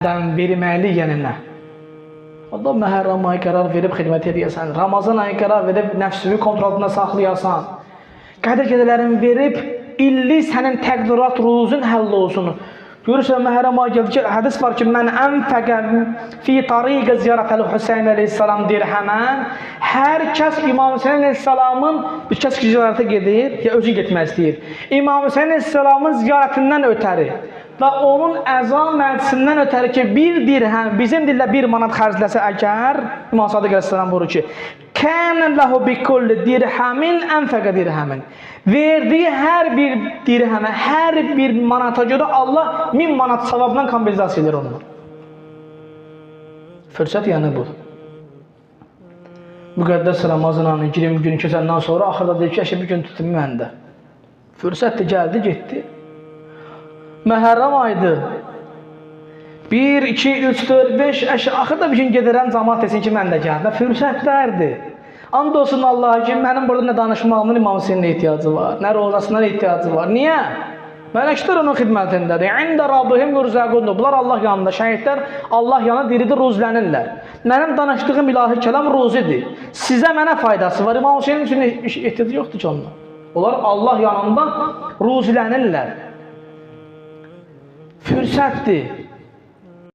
verməli yenə. Allah Məhərrəm ayı qərar verib xidmət edəsən, Ramazan ayı qərar verib nəfsini kontrolunda saxlayasan, Qədər gecələrini verib illi sənin təqdirat ruzun həll olsun. Görürsən, Məhərrəm ayı gəldi ki, hədis var ki, mən ənfəqə fi tariqə ziyarətəli Hüseyin əleyhissalam dirhəmən, hər kəs İmam Hüseyin əleyhissalamın, bir kəs ki, ziyarətə gedir, ya özü getmək istəyir. İmam Hüseyin əleyhissalamın ziyarətindən ötəri və onun əzan məclisindən ötəri ki, bir dirhəm, bizim dillə bir manat xərcləsə əgər, İmam Sadiq əleyhissalam buyurur ki, kənən ləhu bikulli dirhəmin ənfəqə dirhəmin. Verdiyi hər bir dirhəmə, hər bir manata görə Allah 1000 manat savabdan kompensasiya edir onunla. Fürsət yəni bu. Müqəddəs Ramazan ayının 20 günü keçəndən sonra axırda deyir ki, bir gün tutun məndə. Fürsət də gəldi, getdi. Məhərrəm aydı. 1, 2, 3, 4, 5, axırda bir gün gedirəm, cəmaat desin ki, mən də gəldim. Fürsətlərdir. And olsun Allah'a ki, mənim burada nə danışmağımın İmam Hüseynin ehtiyacı var, nə rozasından ehtiyacı var. Niyə? Mələklər onun xidmətindədir. İndə Rabbihim yurzəqundur. Bunlar Allah yanında. Şəhidlər Allah yanında diridir, ruzlənirlər. Mənim danışdığım ilahi kəlam ruzidir. Sizə mənə faydası var. İmam Hüseynin üçün ehtiyacı yoxdur ki onunla. Onlar Allah yanında ruzlənirlər. Fürsətdir.